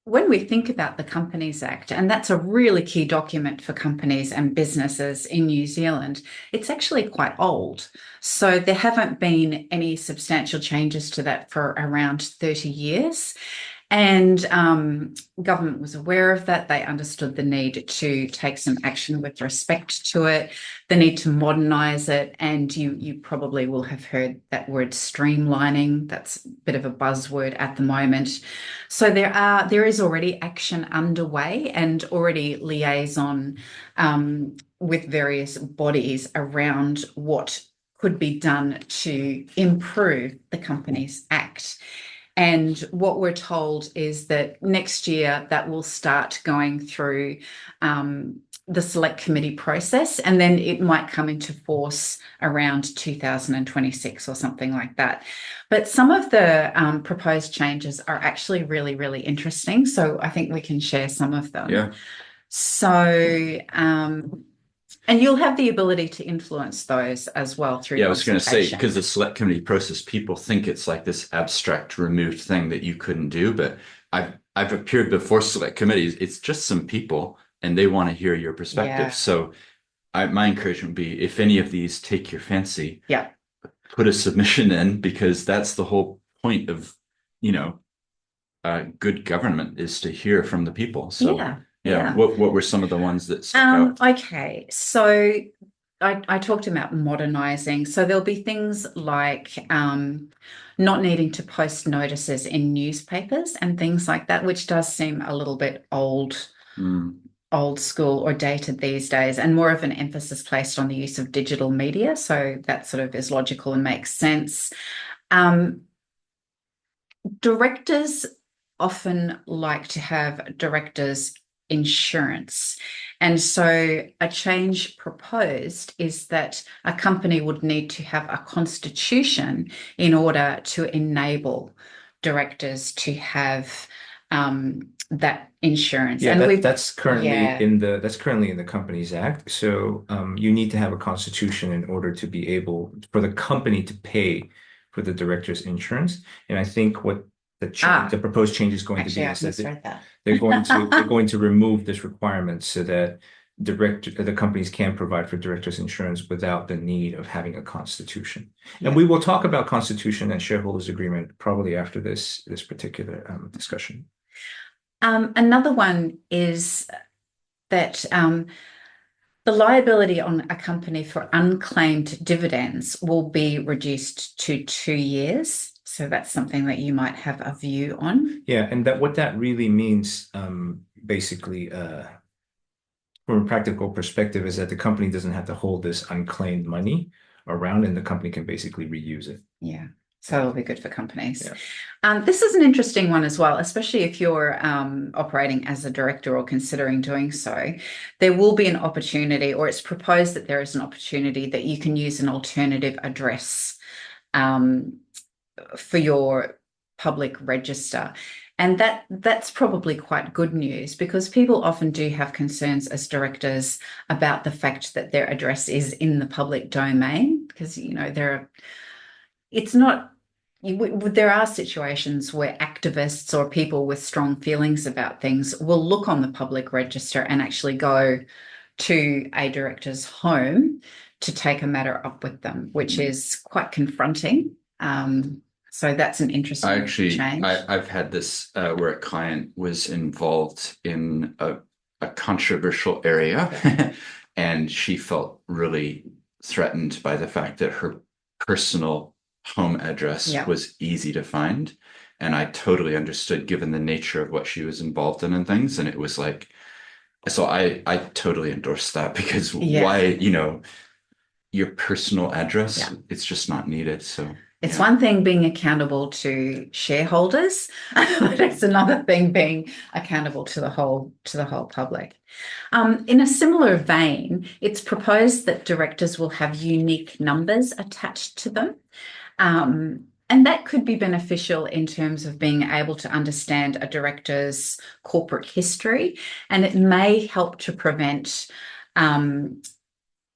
when we think about the Companies Act, and that's a really key document for companies and businesses in New Zealand, it's actually quite old. So there haven't been any substantial changes to that for around 30 years. And government was aware of that. They understood the need to take some action with respect to it, the need to modernise it. And you probably will have heard that word streamlining. That's a bit of a buzzword at the moment. So there is already action underway and already liaison with various bodies around what could be done to improve the Companies Act. And what we're told is that next year that will start going through the select committee process, and then it might come into force around 2026 or something like that. But some of the proposed changes are actually really, really interesting. So I think we can share some of them. Yeah. So, and you'll have the ability to influence those as well through Yeah, I was going to say, consultation. because the select committee process, people think it's like this abstract, removed thing that you couldn't do. But I've appeared before select committees. It's just some people, and they want to hear your perspective. Yeah. So my encouragement would be, if any of these take your fancy, Yeah. put a submission in, because that's the whole point of, good government is to hear from the people. So Yeah. yeah, Yeah. what were some of the ones that stuck out? Okay, so I talked about modernizing. So there'll be things like not needing to post notices in newspapers and things like that, which does seem a little bit Mm. old school or dated these days, and more of an emphasis placed on the use of digital media. So that sort of is logical and makes sense. Um, Directors often like to have directors' insurance. And so a change proposed is that a company would need to have a constitution in order to enable directors to have that insurance. Yeah, And that's currently yeah, in the Companies Act. So you need to have a constitution in order to be able for the company to pay for the director's insurance. And I think what the proposed change is going to be actually, is I've that misread that. they're going to remove this requirement so that the companies can provide for directors insurance without the need of having a constitution. And we will talk about constitution and shareholders agreement probably after this particular discussion. Another one is that the liability on a company for unclaimed dividends will be reduced to 2 years. So that's something that you might have a view on. Yeah, and what that really means, basically, from a practical perspective, is that the company doesn't have to hold this unclaimed money around, and the company can basically reuse it. Yeah. So it'll be good for companies. Yeah. This is an interesting one as well, especially if you're operating as a director or considering doing so. There will be an opportunity, or it's proposed that there is an opportunity that you can use an alternative address for your public register. And that's probably quite good news, because people often do have concerns as directors about the fact that their address is in the public domain, because there are situations where activists or people with strong feelings about things will look on the public register and actually go to a director's home to take a matter up with them, which is quite confronting. So that's an interesting change. I've had this where a client was involved in a controversial area, and she felt really threatened by the fact that her personal home address was easy to find. And I totally understood, given the nature of what she was involved in and things. And it was like, so I totally endorsed that, because why, your personal address, it's just not needed. So it's one thing being accountable to shareholders, but it's another thing being accountable to the whole public. In a similar vein, it's proposed that directors will have unique numbers attached to them. And that could be beneficial in terms of being able to understand a director's corporate history, and it may help to prevent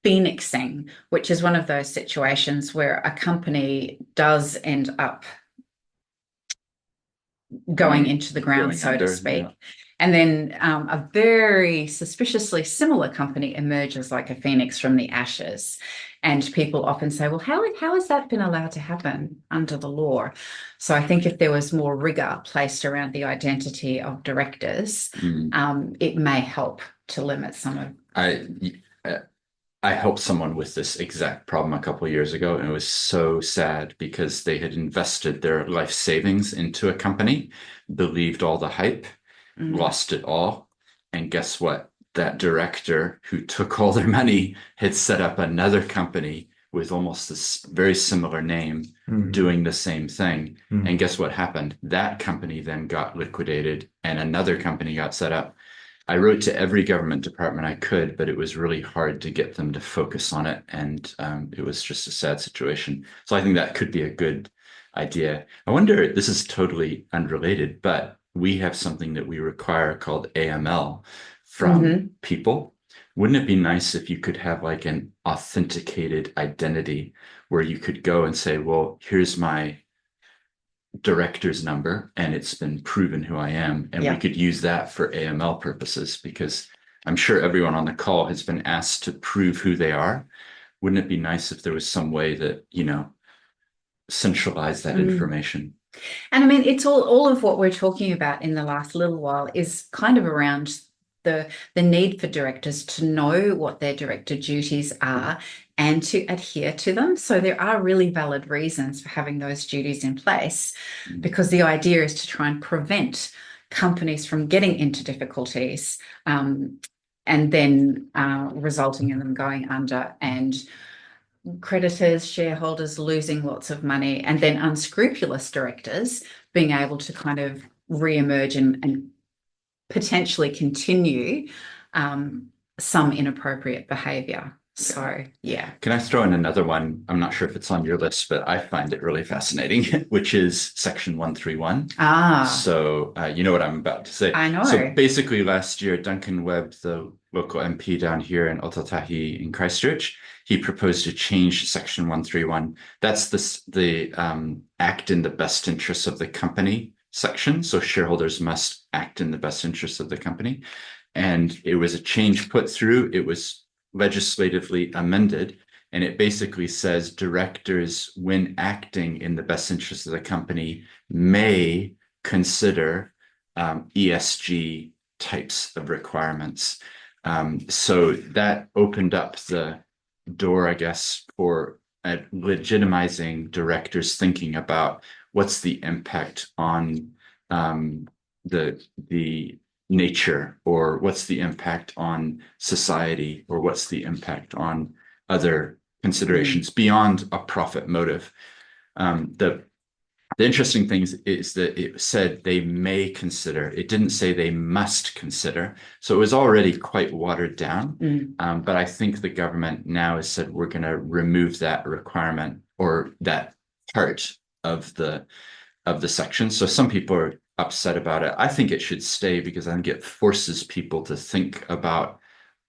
phoenixing, which is one of those situations where a company does end up going into the ground, Going so under, to speak. yeah. And then a very suspiciously similar company emerges like a phoenix from the ashes. And people often say, well, how has that been allowed to happen under the law? So I think if there was more rigor placed around the identity of directors, it may help to limit some of. I helped someone with this exact problem a couple of years ago, and it was so sad because they had invested their life savings into a company, believed all the hype, lost it all. And guess what? That director who took all their money had set up another company with almost this very similar name, doing the same thing. And guess what happened? That company then got liquidated and another company got set up. I wrote to every government department I could, but it was really hard to get them to focus on it. And it was just a sad situation. So I think that could be a good idea. I wonder, this is totally unrelated, but we have something that we require called AML from people. Wouldn't it be nice if you could have like an authenticated identity where you could go and say, well, here's my director's number and it's been proven who I am. And we could use that for AML purposes because I'm sure everyone on the call has been asked to prove who they are. Wouldn't it be nice if there was some way that, centralize that information? And I mean, it's all of what we're talking about in the last little while is kind of around the need for directors to know what their director duties are and to adhere to them. So there are really valid reasons for having those duties in place, because the idea is to try and prevent companies from getting into difficulties and then resulting in them going under and creditors, shareholders losing lots of money, and then unscrupulous directors being able to kind of re-emerge and potentially continue some inappropriate behavior. So, yeah. Can I throw in another one? I'm not sure if it's on your list, but I find it really fascinating, which is Section 131. So, you know what I'm about to say. I know. So basically last year, Duncan Webb, the local MP down here in Otatahi in Christchurch, he proposed to change Section 131. That's the act in the best interest of the company section. So shareholders must act in the best interest of the company. And it was a change put through. It was legislatively amended. And it basically says directors, when acting in the best interest of the company, may consider ESG types of requirements. So that opened up the door, I guess, for legitimizing directors thinking about what's the impact on the nature, or what's the impact on society, or what's the impact on other considerations beyond a profit motive. The interesting thing is that it said they may consider. It didn't say they must consider. So it was already quite watered down. But I think the government now has said we're going to remove that requirement or that part of the section. So some people are upset about it. I think it should stay because I think it forces people to think about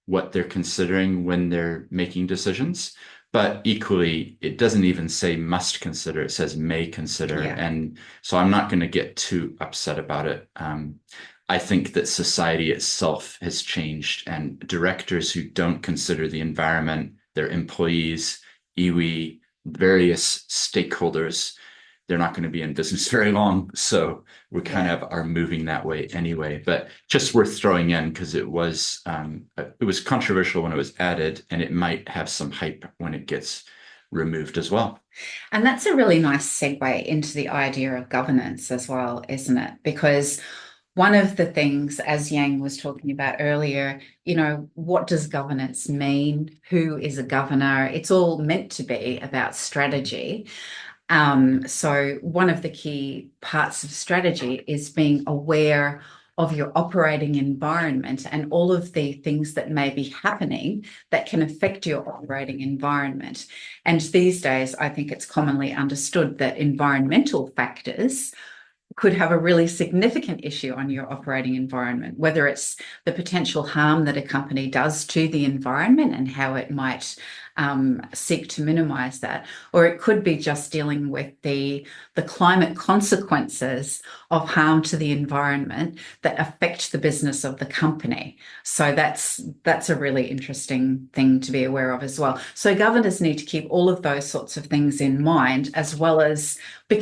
what they're considering when they're making decisions. But equally, it doesn't even say must consider, it says may consider. And so I'm not going to get too upset about it. I think that society itself has changed, and directors who don't consider the environment, their employees, iwi, various stakeholders, they're not going to be in business very long. So we kind of are moving that way anyway, but just worth throwing in because it was controversial when it was added, and it might have some hype when it gets removed as well. And that's a really nice segue into the idea of governance as well, isn't it? Because one of the things, as Yang was talking about earlier, what does governance mean? Who is a governor? It's all meant to be about strategy. So one of the key parts of strategy is being aware of your operating environment and all of the things that may be happening that can affect your operating environment. And these days, I think it's commonly understood that environmental factors could have a really significant issue on your operating environment, whether it's the potential harm that a company does to the environment and how it might seek to minimize that. Or it could be just dealing with the climate consequences of harm to the environment that affect the business of the company. So that's a really interesting thing to be aware of as well. So governors need to keep all of those sorts of things in mind, as well as,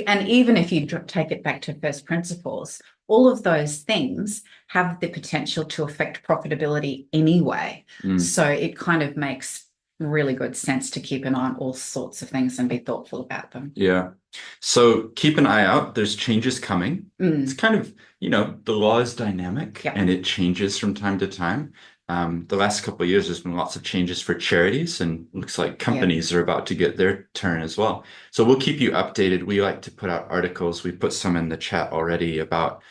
and even if you take it back to first principles, all of those things have the potential to affect profitability anyway. So it kind of makes really good sense to keep an eye on all sorts of things and be thoughtful about them. Yeah. So keep an eye out. There's changes coming. It's kind of, the law is dynamic and it changes from time to time. The last couple of years, there's been lots of changes for charities, and looks like companies are about to get their turn as well. So we'll keep you updated. We like to put out articles. We put some in the chat already about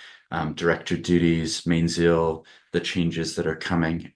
director duties, Mainzeal, the changes that are coming.